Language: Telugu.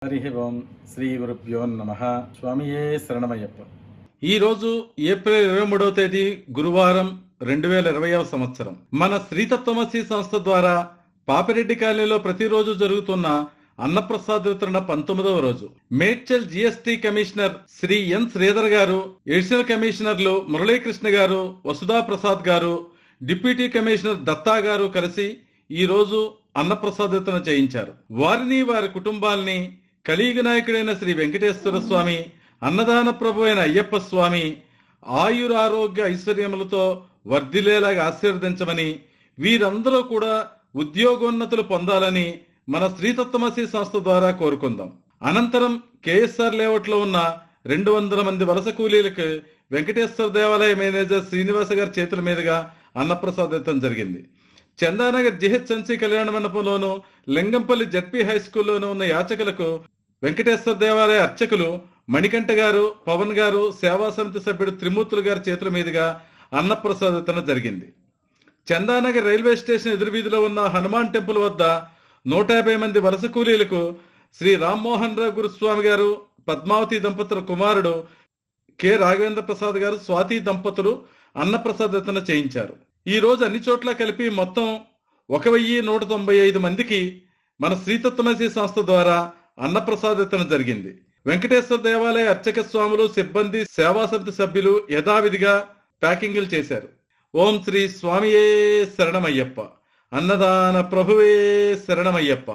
హరి ఓం శ్రీ గురుభ్యో నమ. స్వామియే శరణమయ్యప్ప. ఈరోజు ఏప్రిల్ 23వ తేదీ గురువారం 2020వ సంవత్సరం. మన శ్రీతత్వమసి సంస్థ ద్వారా పాపిరెడ్డి కాలనీలో ప్రతిరోజు జరుగుతున్న అన్నప్రసాద వితరణ 19వ రోజు. మేడ్చల్ జిఎస్టి కమిషనర్ శ్రీ ఎన్ శ్రీధర్ గారు, అడిషనల్ కమిషనర్లు మురళీకృష్ణ గారు, వసుధా ప్రసాద్ గారు, డిప్యూటీ కమిషనర్ దత్తా గారు కలిసి ఈ రోజు అన్నప్రసాద వితరణ చేయించారు. వారిని వారి కుటుంబాల్ని కలియుగ నాయకుడైన శ్రీ వెంకటేశ్వర స్వామి, అన్నదాన ప్రభు అయిన అయ్యప్ప స్వామి ఆయురారోగ్య ఐశ్వర్యములతో వర్ధిల్లేలాగా ఆశీర్వదించమని, వీరందరూ కూడా ఉద్యోగోన్నతులు పొందాలని మన శ్రీతత్వమసి సంస్థ ద్వారా కోరుకుందాం. అనంతరం కేఎస్ఆర్ లేఅవుట్ లో ఉన్న 200 మంది వలస కూలీలకు వెంకటేశ్వర దేవాలయ మేనేజర్ శ్రీనివాస గారి చేతుల మీదుగా అన్నప్రసాదం జరిగింది. చందానగర్ జిహెచ్ఎంసీ కళ్యాణ మండపంలోను, లింగంపల్లి జడ్పీ హై స్కూల్లోనూ ఉన్న యాచకులకు వెంకటేశ్వర దేవాలయ అర్చకులు మణికంఠ గారు, పవన్ గారు, సేవా సమితి సభ్యుడు త్రిమూర్తులు గారి చేతుల మీదుగా అన్నప్రసాదం జరిగింది. చందానగర్ రైల్వే స్టేషన్ ఎదురువీధిలో ఉన్న హనుమాన్ టెంపుల్ వద్ద 150 మంది వలస కూలీలకు శ్రీ రామ్మోహన్ రావు గురుస్వామి గారు, పద్మావతి దంపతుల కుమారుడు కె రాఘవేంద్ర ప్రసాద్ గారు, స్వాతి దంపతులు అన్నప్రసాదం చేయించారు. ఈ రోజు అన్ని చోట్ల కలిపి మొత్తం 1195 మందికి మన శ్రీతత్వమసి సంస్థ ద్వారా అన్నప్రసాదం జరిగింది. వెంకటేశ్వర దేవాలయ అర్చక స్వాములు, సిబ్బంది, సేవా సమితి సభ్యులు యథావిధిగా ప్యాకింగ్లు చేశారు. ఓం శ్రీ స్వామియే శరణమయ్యప్ప. అన్నదాన ప్రభువే శరణమయ్యప్ప.